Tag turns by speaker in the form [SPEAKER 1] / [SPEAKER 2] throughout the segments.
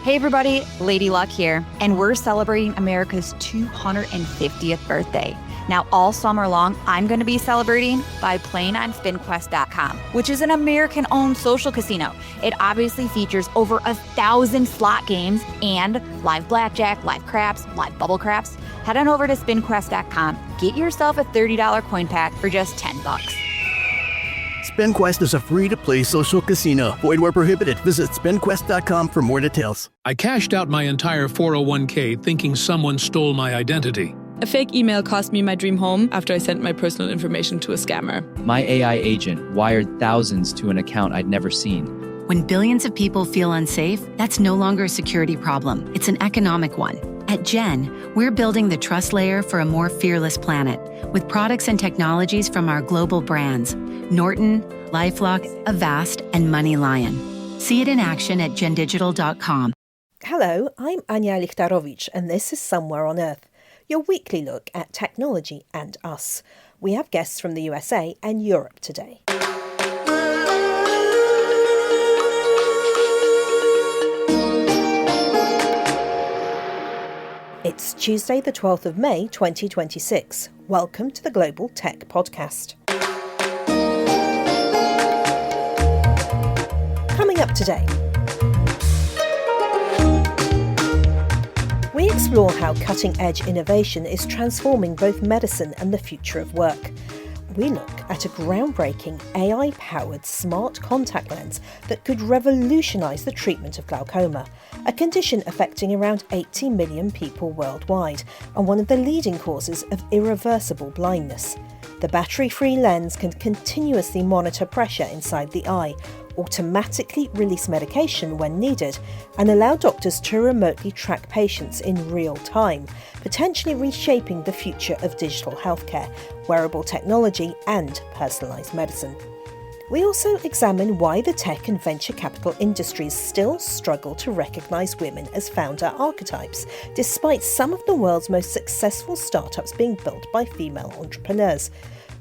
[SPEAKER 1] Hey everybody, Lady Luck here, and we're celebrating America's 250th birthday. Now, all summer long, I'm going to be celebrating by playing on SpinQuest.com, which is an American-owned social casino. It obviously features over 1,000 slot games and live blackjack, live craps, live bubble craps. Head on over to SpinQuest.com. Get yourself a $30 coin pack for just $10.
[SPEAKER 2] SpinQuest is a free-to-play social casino. Void where prohibited. Visit SpinQuest.com for more details.
[SPEAKER 3] I cashed out my entire 401k thinking someone stole my identity.
[SPEAKER 4] A fake email cost me my dream home after I sent my personal information to a scammer.
[SPEAKER 5] My AI agent wired thousands to an account I'd never seen.
[SPEAKER 6] When billions of people feel unsafe, that's no longer a security problem. It's an economic one. At Gen, we're building the trust layer for a more fearless planet with products and technologies from our global brands, Norton, LifeLock, Avast, and MoneyLion. See it in action at gendigital.com.
[SPEAKER 7] Hello, I'm Anya Lichtarowicz, and this is Somewhere on Earth, your weekly look at technology and us. We have guests from the USA and Europe today. It's Tuesday, the 12th of May, 2026. Welcome to the Global Tech Podcast. Coming up today, we explore how cutting-edge innovation is transforming both medicine and the future of work. We look at a groundbreaking AI-powered smart contact lens that could revolutionise the treatment of glaucoma, a condition affecting around 80 million people worldwide and one of the leading causes of irreversible blindness. The battery-free lens can continuously monitor pressure inside the eye, automatically release medication when needed, and allow doctors to remotely track patients in real time, potentially reshaping the future of digital healthcare, wearable technology, and personalised medicine. We also examine why the tech and venture capital industries still struggle to recognise women as founder archetypes, despite some of the world's most successful startups being built by female entrepreneurs.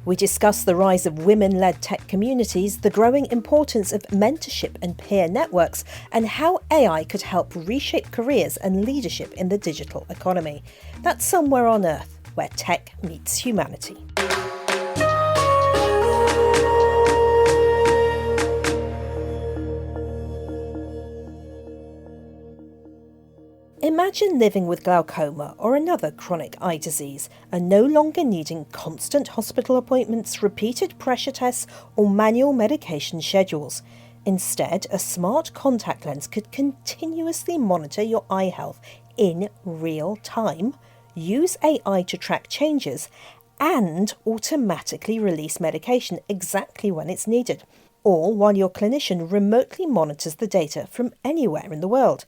[SPEAKER 7] We discuss the rise of women-led tech communities, the growing importance of mentorship and peer networks, and how AI could help reshape careers and leadership in the digital economy. That's Somewhere on Earth, where tech meets humanity. Imagine living with glaucoma or another chronic eye disease and no longer needing constant hospital appointments, repeated pressure tests, or manual medication schedules. Instead, a smart contact lens could continuously monitor your eye health in real time, use AI to track changes, and automatically release medication exactly when it's needed, all while your clinician remotely monitors the data from anywhere in the world.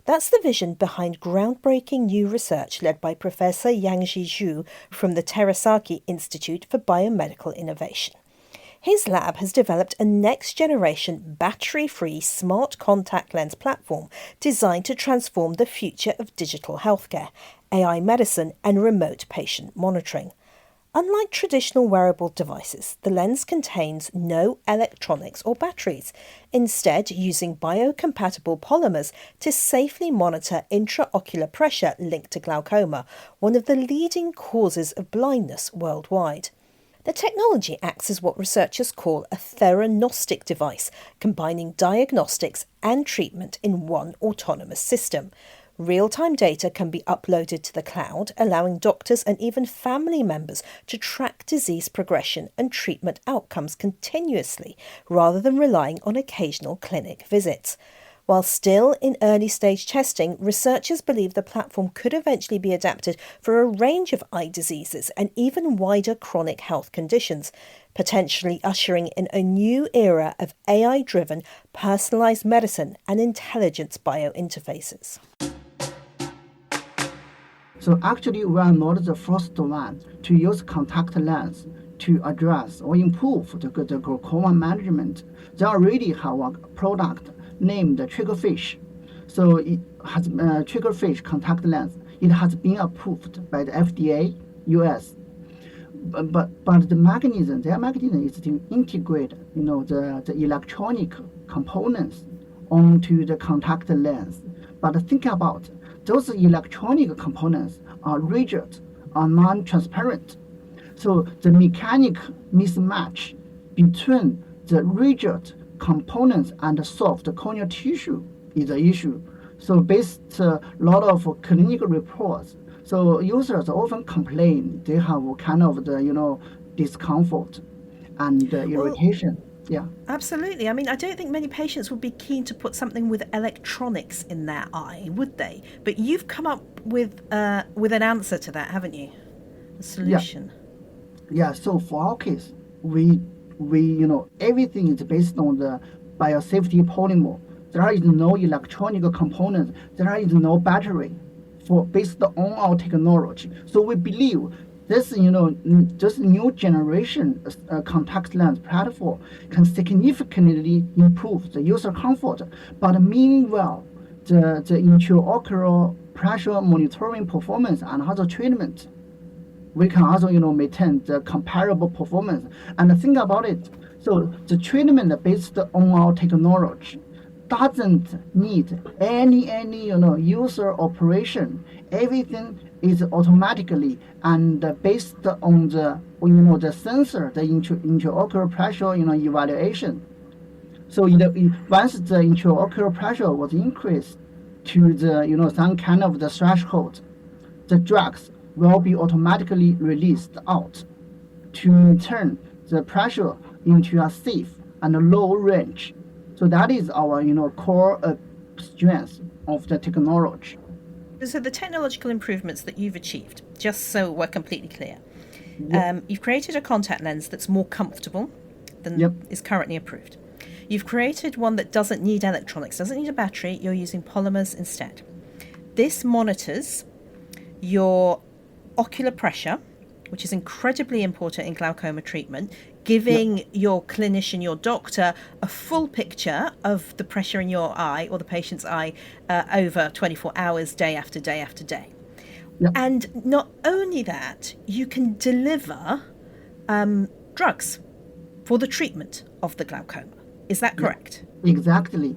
[SPEAKER 7] That's the vision behind groundbreaking new research led by Professor Yangji Zhu from the Terasaki Institute for Biomedical Innovation. His lab has developed a next-generation battery-free smart contact lens platform designed to transform the future of digital healthcare, AI medicine, and remote patient monitoring. Unlike traditional wearable devices, the lens contains no electronics or batteries, instead using biocompatible polymers to safely monitor intraocular pressure linked to glaucoma, one of the leading causes of blindness worldwide. The technology acts as what researchers call a theranostic device, combining diagnostics and treatment in one autonomous system. Real-time data can be uploaded to the cloud, allowing doctors and even family members to track disease progression and treatment outcomes continuously, rather than relying on occasional clinic visits. While still in early-stage testing, researchers believe the platform could eventually be adapted for a range of eye diseases and even wider chronic health conditions, potentially ushering in a new era of AI-driven, personalised medicine and intelligence biointerfaces.
[SPEAKER 8] So actually, we are not the first one to use contact lens to address or improve the glaucoma management. They already have a product named Triggerfish. So it has Triggerfish contact lens. It has been approved by the FDA, US. But their mechanism is to integrate, the electronic components onto the contact lens. But think about those electronic components are rigid, are non-transparent. So the mechanic mismatch between the rigid components and the soft corneal tissue is an issue. So based a lot of clinical reports, so users often complain they have kind of the discomfort and irritation. Yeah.
[SPEAKER 7] Absolutely. I mean, I don't think many patients would be keen to put something with electronics in their eye, would they? But you've come up with an answer to that, haven't you? A solution.
[SPEAKER 8] Yeah. So for our case, we everything is based on the biosafety polymer. There is no electronic component. There is no battery based on our technology. So we believe this new generation contact lens platform can significantly improve the user comfort. But meanwhile, the intraocular pressure monitoring performance and other treatment, we can also maintain the comparable performance. And think about it. So the treatment based on our technology doesn't need any user operation. Everything is automatically and based on the sensor, the intraocular pressure evaluation. So once the intraocular pressure was increased to the some kind of the threshold, the drugs will be automatically released out to turn the pressure into a safe and low range. So that is our core strength of the technology.
[SPEAKER 7] So the technological improvements that you've achieved, just so we're completely clear, you've created a contact lens that's more comfortable than is currently approved. You've created one that doesn't need electronics, doesn't need a battery. You're using polymers instead. This monitors your ocular pressure, which is incredibly important in glaucoma treatment, giving your clinician, your doctor, a full picture of the pressure in your eye or the patient's eye over 24 hours, day after day after day.
[SPEAKER 8] Yep.
[SPEAKER 7] And not only that, you can deliver drugs for the treatment of the glaucoma. Is that correct?
[SPEAKER 8] Exactly.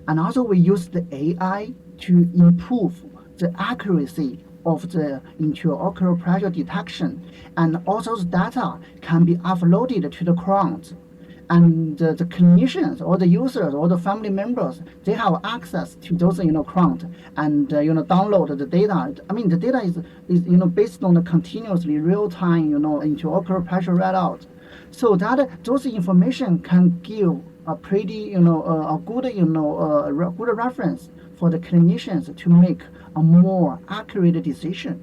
[SPEAKER 8] And also we use the AI to improve the accuracy of the intraocular pressure detection, and also the data can be uploaded to the cloud. And the clinicians or the users or the family members, they have access to those cloud and download the data. I mean, the data is based on the continuously real time intraocular pressure readout. So that those information can give a pretty a good reference for the clinicians to make a more accurate decision.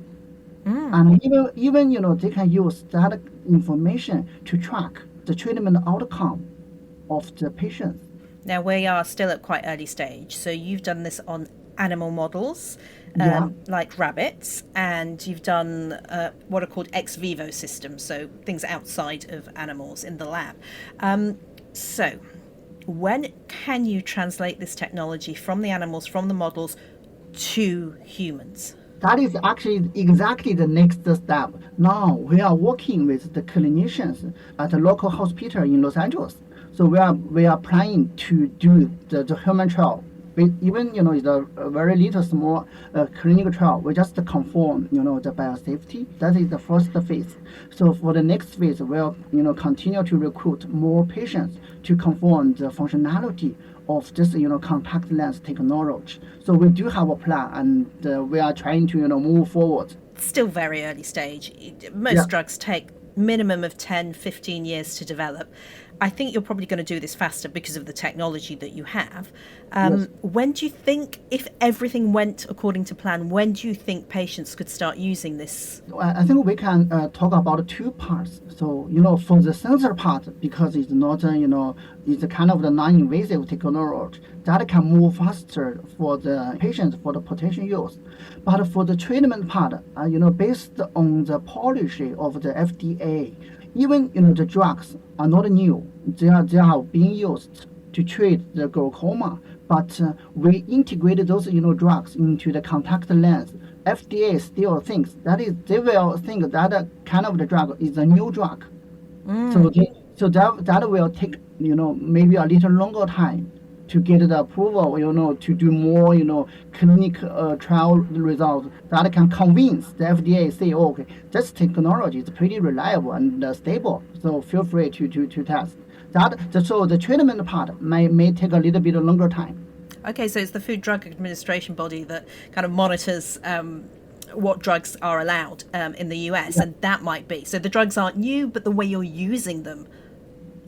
[SPEAKER 8] And even they can use that information to track the treatment outcome of the patient.
[SPEAKER 7] Now, we are still at quite early stage. So you've done this on animal models, like rabbits, and you've done what are called ex vivo systems, so things outside of animals in the lab. So when can you translate this technology from the animals, from the models, to humans?
[SPEAKER 8] That is actually exactly the next step. Now we are working with the clinicians at a local hospital in Los Angeles. So we are planning to do the human trial. Even it's a very little small clinical trial. We just confirm the biosafety. That is the first phase. So for the next phase, we'll continue to recruit more patients to confirm the functionality of this contact lens technology. So we do have a plan, and we are trying to move forward.
[SPEAKER 7] Still very early stage. Most drugs take minimum of 10-15 years to develop. I think you're probably going to do this faster because of the technology that you have. When do you think, if everything went according to plan, when do you think patients could start using this?
[SPEAKER 8] I think we can talk about two parts. So, for the sensor part, because it's not, it's kind of the non-invasive technology that can move faster for the patients, for the potential use. But for the treatment part, based on the policy of the FDA, even the drugs are not new. They have been used to treat the glaucoma, but we integrated those drugs into the contact lens. FDA still thinks they will think that kind of the drug is a new drug. So that will take maybe a little longer time to get the approval, to do more, clinical trial results that can convince the FDA, say, oh, okay, this technology is pretty reliable and stable, so feel free to test. So the treatment part may take a little bit longer time.
[SPEAKER 7] Okay, so it's the Food Drug Administration body that kind of monitors what drugs are allowed in the US, and that might be. So the drugs aren't new, but the way you're using them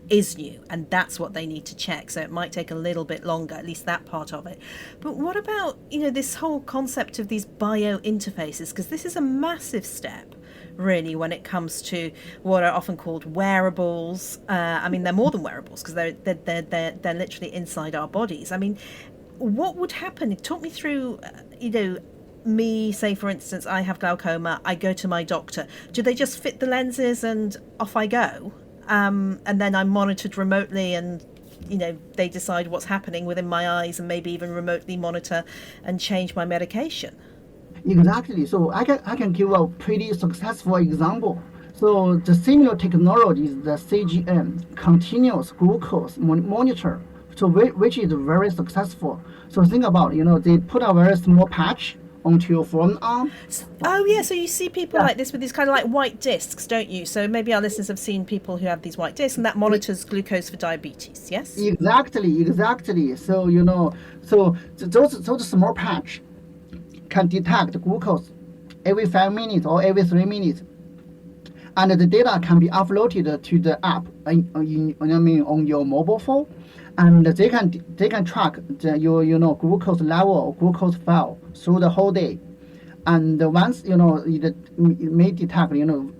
[SPEAKER 7] is new, and that's what they need to check. So it might take a little bit longer, at least that part of it. But what about, this whole concept of these bio interfaces? Because this is a massive step, really, when it comes to what are often called wearables. I mean, they're more than wearables because they're literally inside our bodies. I mean, what would happen? Talk me through, me, say, for instance, I have glaucoma, I go to my doctor. Do they just fit the lenses and off I go? And then I'm monitored remotely and, they decide what's happening within my eyes and maybe even remotely monitor and change my medication.
[SPEAKER 8] Exactly. So I can give a pretty successful example. So the similar technology is the CGM, continuous glucose monitor, so which is very successful. So think about, they put a very small patch onto your forearm.
[SPEAKER 7] Oh yeah, so you see people like this with these kind of like white discs, don't you? So maybe our listeners have seen people who have these white discs, and that monitors glucose for diabetes. Yes.
[SPEAKER 8] Exactly. So so those small patch can detect glucose every 5 minutes or every 3 minutes, and the data can be uploaded to the app on your mobile phone, and they can track your glucose level or glucose file through the whole day. And once it may detect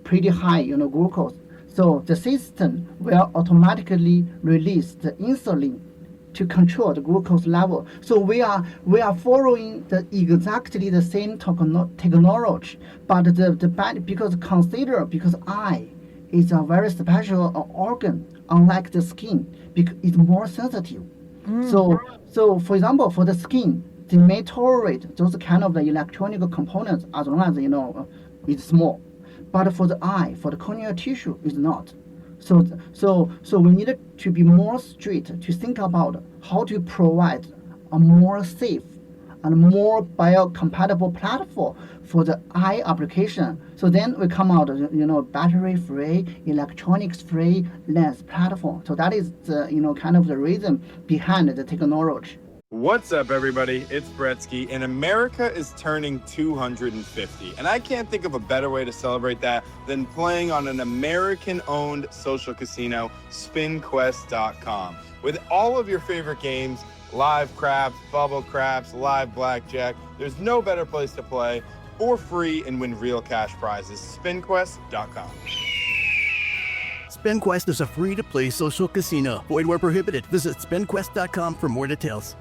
[SPEAKER 8] pretty high glucose, so the system will automatically release the insulin to control the glucose level. So we are following exactly the same technology, but because eye is a very special organ, unlike the skin, because it's more sensitive. So for example, for the skin, they may tolerate those kind of the electronic components as long as it's small, but for the eye, for the corneal tissue, it's not. So we need to be more strict to think about how to provide a more safe and more biocompatible platform for the eye application. So then we come out, battery-free, electronics-free lens platform. So that is the, kind of the reason behind the technology.
[SPEAKER 9] What's up, everybody? It's Bretsky, and America is turning 250. And I can't think of a better way to celebrate that than playing on an American-owned social casino, SpinQuest.com. With all of your favorite games, live craps, bubble craps, live blackjack, there's no better place to play for free and win real cash prizes. SpinQuest.com.
[SPEAKER 2] SpinQuest is a free-to-play social casino. Void where prohibited. Visit SpinQuest.com for more details.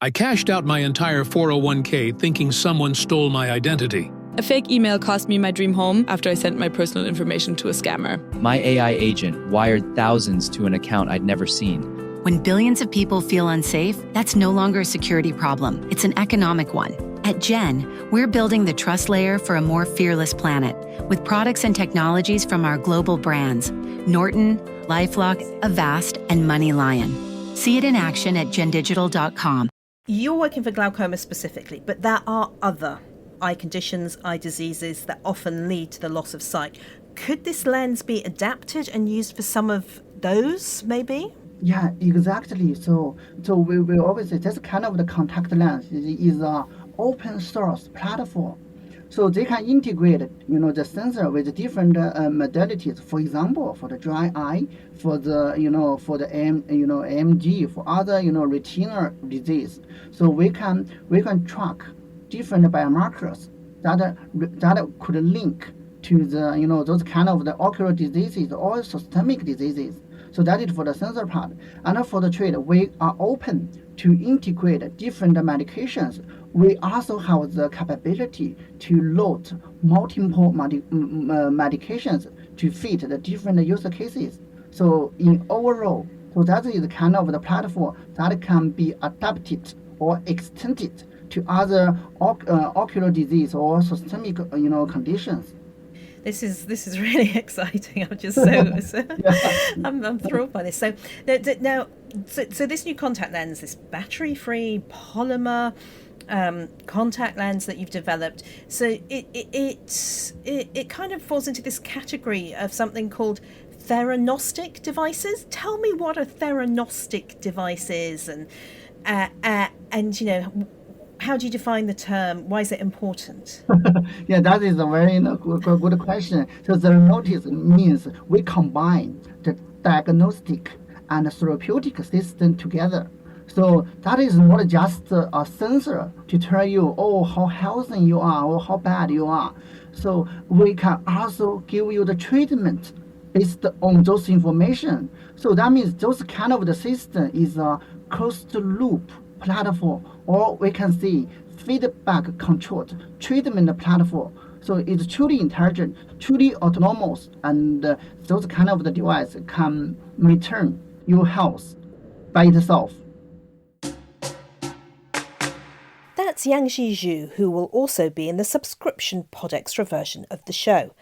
[SPEAKER 3] I cashed out my entire 401k thinking someone stole my identity.
[SPEAKER 4] A fake email cost me my dream home after I sent my personal information to a scammer.
[SPEAKER 5] My AI agent wired thousands to an account I'd never seen.
[SPEAKER 6] When billions of people feel unsafe, that's no longer a security problem. It's an economic one. At Gen, we're building the trust layer for a more fearless planet with products and technologies from our global brands, Norton, LifeLock, Avast, and MoneyLion. See it in action at gendigital.com.
[SPEAKER 7] You're working for glaucoma specifically, but there are other eye conditions, eye diseases that often lead to the loss of sight. Could this lens be adapted and used for some of those, maybe?
[SPEAKER 8] Yeah, exactly. So we always say that's kind of the contact lens is a open source platform. So they can integrate, the sensor with different modalities. For example, for the dry eye, for the, for the AMG, for other, retinal disease. So we can track different biomarkers that could link to the, those kind of the ocular diseases or systemic diseases. So that is for the sensor part. And for the trade, we are open to integrate different medications. We also have the capability to load multiple medications to fit the different use cases. So in overall, so that is kind of the platform that can be adapted or extended to other ocular disease or systemic conditions.
[SPEAKER 7] This is really exciting. I'm just so I'm thrilled by this. So now, so this new contact lens, this battery-free polymer contact lens that you've developed, so it kind of falls into this category of something called theranostic devices. Tell me what a theranostic device is, and how do you define the term? Why is it important?
[SPEAKER 8] Yeah, that is a very good question. So theranostic means we combine the diagnostic and therapeutic system together. So that is not just a sensor to tell you, how healthy you are or how bad you are. So we can also give you the treatment based on those information. So that means those kind of the system is a closed loop platform, or we can see feedback controlled treatment platform. So it's truly intelligent, truly autonomous, and those kind of the device can maintain your health by itself.
[SPEAKER 7] That's Yangxi Zhu, who will also be in the subscription Pod Extra version of the show.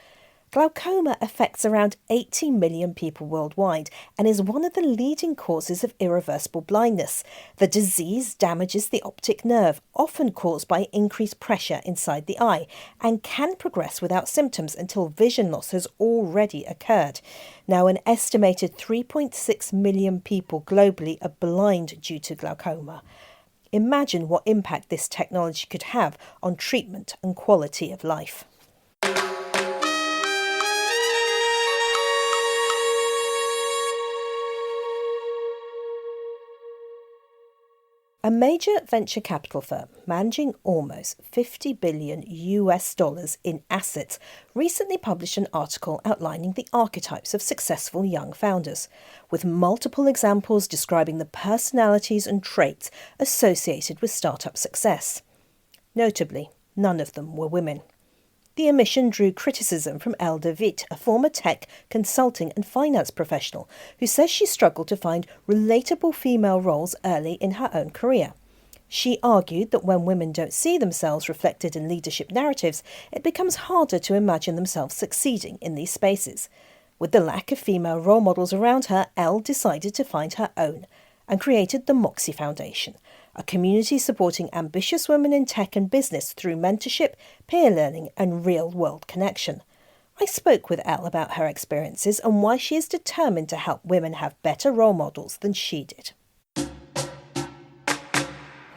[SPEAKER 7] Glaucoma affects around 80 million people worldwide and is one of the leading causes of irreversible blindness. The disease damages the optic nerve, often caused by increased pressure inside the eye, and can progress without symptoms until vision loss has already occurred. Now, an estimated 3.6 million people globally are blind due to glaucoma. Imagine what impact this technology could have on treatment and quality of life. A major venture capital firm managing almost $50 billion in assets recently published an article outlining the archetypes of successful young founders, with multiple examples describing the personalities and traits associated with startup success. Notably, none of them were women. The omission drew criticism from Elle de Witt, a former tech, consulting and finance professional, who says she struggled to find relatable female roles early in her own career. She argued that when women don't see themselves reflected in leadership narratives, it becomes harder to imagine themselves succeeding in these spaces. With the lack of female role models around her, Elle decided to find her own and created the Moxie Foundation, a community supporting ambitious women in tech and business through mentorship, peer learning and real-world connection. I spoke with Elle about her experiences and why she is determined to help women have better role models than she did.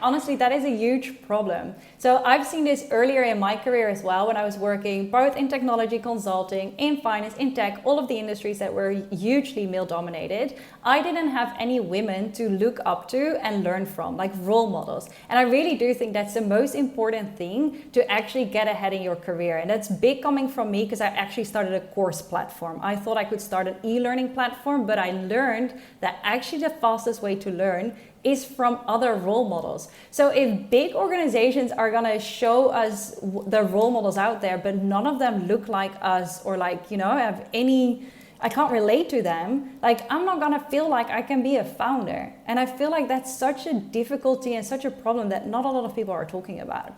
[SPEAKER 10] Honestly, that is a huge problem. So I've seen this earlier in my career as well, when I was working both in technology consulting, in finance, in tech, all of the industries that were hugely male dominated. I didn't have any women to look up to and learn from, like role models. And I really do think that's the most important thing to actually get ahead in your career. And that's big coming from me because I actually started a course platform. I thought I could start an e-learning platform, but I learned that actually the fastest way to learn is from other role models. So if big organizations are gonna show us the role models out there, but none of them look like us or have any, I can't relate to them, I'm not gonna feel like I can be a founder. And I feel like that's such a difficulty and such a problem that not a lot of people are talking about.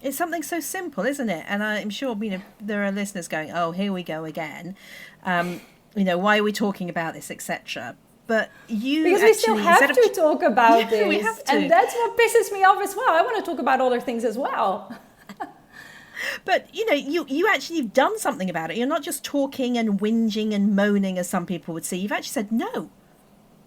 [SPEAKER 7] It's something so simple, isn't it? And I'm sure there are listeners going, oh, here we go again. Why are we talking about this, etc. But because
[SPEAKER 10] we still have to talk about this.
[SPEAKER 7] We have to.
[SPEAKER 10] And that's what pisses me off as well. I want to talk about other things as well.
[SPEAKER 7] But, you actually have done something about it. You're not just talking and whinging and moaning as some people would say. You've actually said, no,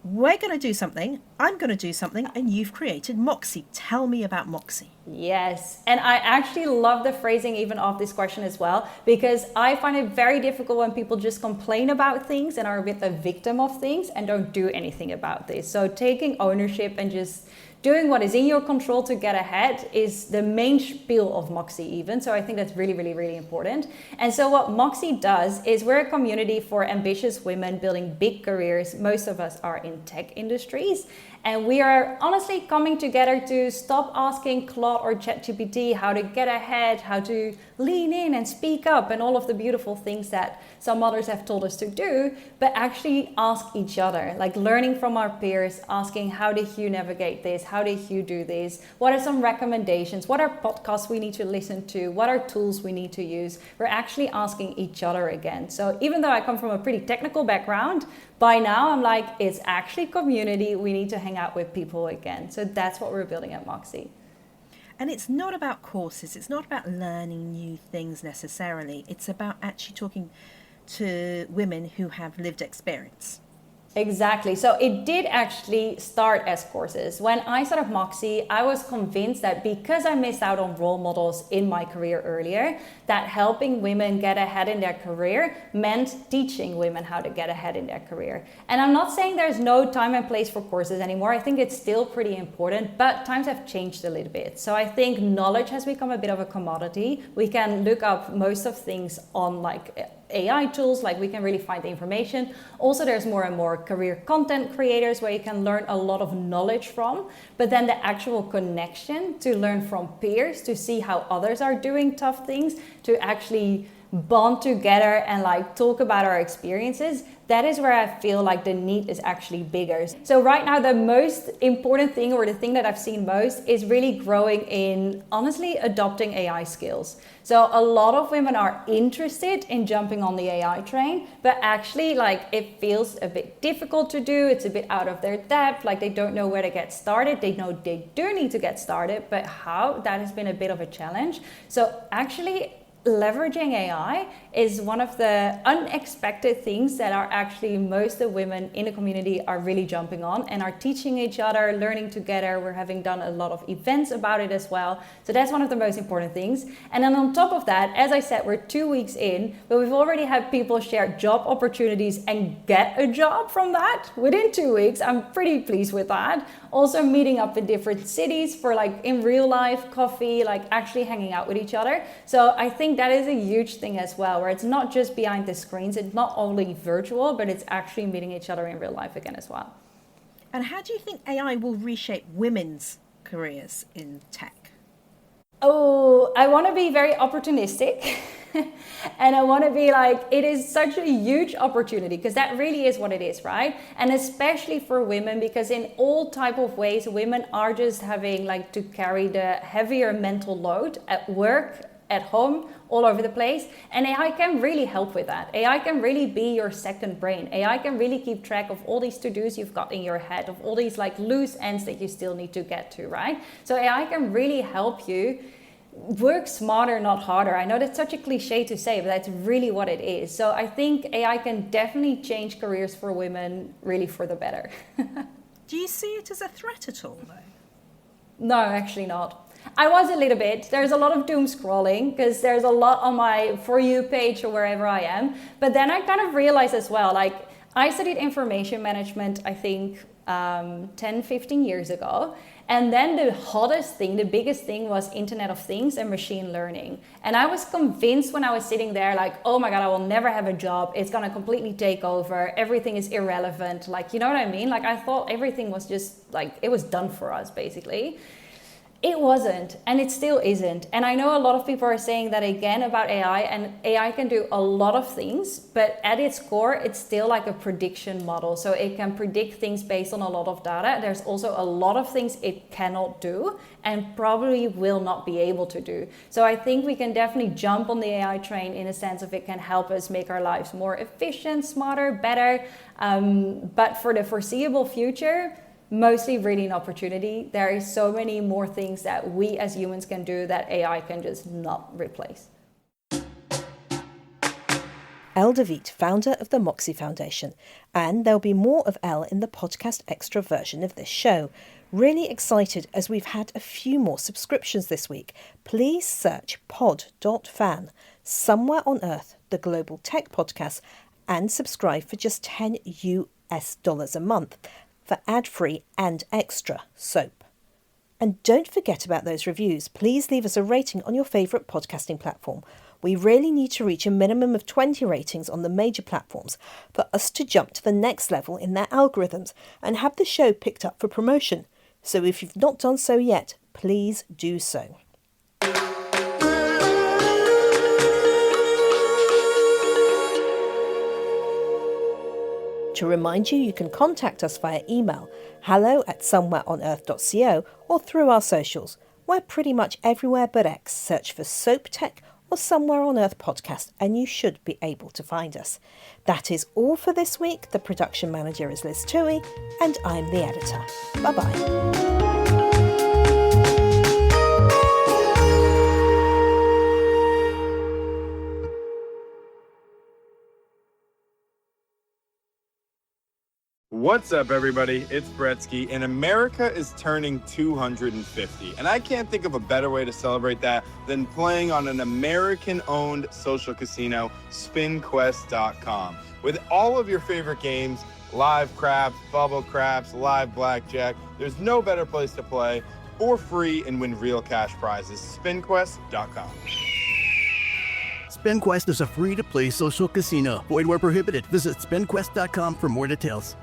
[SPEAKER 7] we're going to do something. I'm going to do something. And you've created Moxie. Tell me about Moxie.
[SPEAKER 10] Yes. And I actually love the phrasing even of this question as well, because I find it very difficult when people just complain about things and are a bit a victim of things and don't do anything about this. So taking ownership and just doing what is in your control to get ahead is the main spiel of Moxie even. So I think that's really, really, really important. And so what Moxie does is we're a community for ambitious women building big careers. Most of us are in tech industries. And we are honestly coming together to stop asking Claude or ChatGPT how to get ahead, how to lean in and speak up and all of the beautiful things that some others have told us to do, but actually ask each other, like learning from our peers, asking how did you navigate this? How did you do this? What are some recommendations? What are podcasts we need to listen to? What are tools we need to use? We're actually asking each other again. So even though I come from a pretty technical background, by now I'm like, it's actually community. We need to hang out with people again. So that's what we're building at Moxie.
[SPEAKER 7] And it's not about courses, it's not about learning new things necessarily. It's about actually talking to women who have lived experience.
[SPEAKER 10] Exactly. So it did actually start as courses. When I started Moxie, I was convinced that because I missed out on role models in my career earlier, that helping women get ahead in their career meant teaching women how to get ahead in their career. And I'm not saying there's no time and place for courses anymore. I think it's still pretty important, but times have changed a little bit. So I think knowledge has become a bit of a commodity. We can look up most of things on like AI tools, like we can really find the information. Also, there's more and more career content creators where you can learn a lot of knowledge from, but then the actual connection to learn from peers, to see how others are doing tough things, to actually bond together and like talk about our experiences, that is where I feel like the need is actually bigger. So right now, the most important thing, or the thing that I've seen most, is really growing in, honestly, adopting AI skills. So a lot of women are interested in jumping on the AI train, but actually like it feels a bit difficult to do. It's a bit out of their depth. Like they don't know where to get started. They know they do need to get started, but how? That has been a bit of a challenge. So actually, leveraging AI is one of the unexpected things that are actually most of the women in the community are really jumping on and are teaching each other, learning together. We're having done a lot of events about it as well. So that's one of the most important things. And then on top of that, as I said, we're 2 weeks in, but we've already had people share job opportunities and get a job from that within 2 weeks. I'm pretty pleased with that. Also meeting up in different cities for like in real life coffee, like actually hanging out with each other. So I think that is a huge thing as well, where it's not just behind the screens, it's not only virtual, but it's actually meeting each other in real life again as well.
[SPEAKER 7] And how do you think AI will reshape women's careers in tech?
[SPEAKER 10] Oh, I want to be very opportunistic. And I want to be like, it is such a huge opportunity, because that really is what it is, right? And especially for women, because in all type of ways, women are just having like to carry the heavier mental load at work, at home, all over the place. And AI can really help with that. AI can really be your second brain. AI can really keep track of all these to-dos you've got in your head, of all these like loose ends that you still need to get to, right? So AI can really help you work smarter, not harder. I know that's such a cliche to say, but that's really what it is. So I think AI can definitely change careers for women really for the better.
[SPEAKER 7] Do you see it as a threat at all, though?
[SPEAKER 10] No, actually not. I was a little bit. There's a lot of doom scrolling because there's a lot on my For You page or wherever I am. But then I kind of realized as well, like I studied information management, I think 10, 15 years ago. And then the hottest thing, the biggest thing was Internet of Things and machine learning. And I was convinced when I was sitting there like, oh my God, I will never have a job. It's going to completely take over. Everything is irrelevant. Like, you know what I mean? Like I thought everything was just like, it was done for us basically. It wasn't, and it still isn't. And I know a lot of people are saying that again about AI, and AI can do a lot of things, but at its core, it's still like a prediction model. So it can predict things based on a lot of data. There's also a lot of things it cannot do and probably will not be able to do. So I think we can definitely jump on the AI train in a sense of it can help us make our lives more efficient, smarter, better. But for the foreseeable future, mostly really an opportunity. There is so many more things that we as humans can do that AI can just not replace.
[SPEAKER 7] Elle de Viet, founder of the Moxie Foundation, and there'll be more of Elle in the podcast extra version of this show. Really excited as we've had a few more subscriptions this week. Please search pod.fan somewhere on earth, the global tech podcast, and subscribe for just $10 a month. For ad-free and extra soap. And don't forget about those reviews. Please leave us a rating on your favourite podcasting platform. We really need to reach a minimum of 20 ratings on the major platforms for us to jump to the next level in their algorithms and have the show picked up for promotion. So if you've not done so yet, please do so. To remind you, you can contact us via email, hello@somewhereonearth.co, or through our socials. We're pretty much everywhere but X. Search for Soap Tech or Somewhere on Earth podcast and you should be able to find us. That is all for this week. The production manager is Liz Toohey and I'm the editor. Bye-bye.
[SPEAKER 9] What's up, everybody? It's Bretsky, and America is turning 250. And I can't think of a better way to celebrate that than playing on an American-owned social casino, SpinQuest.com. With all of your favorite games, live craps, bubble craps, live blackjack, there's no better place to play for free and win real cash prizes. SpinQuest.com.
[SPEAKER 2] SpinQuest is a free-to-play social casino. Void where prohibited. Visit SpinQuest.com for more details.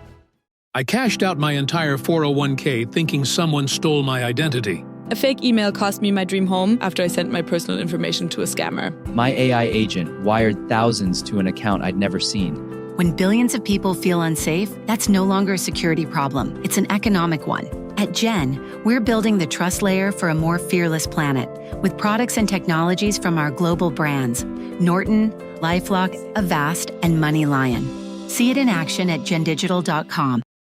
[SPEAKER 3] I cashed out my entire 401k thinking someone stole my identity.
[SPEAKER 4] A fake email cost me my dream home after I sent my personal information to a scammer.
[SPEAKER 5] My AI agent wired thousands to an account I'd never seen.
[SPEAKER 6] When billions of people feel unsafe, that's no longer a security problem. It's an economic one. At Gen, we're building the trust layer for a more fearless planet with products and technologies from our global brands, Norton, LifeLock, Avast, and MoneyLion. See it in action at gendigital.com.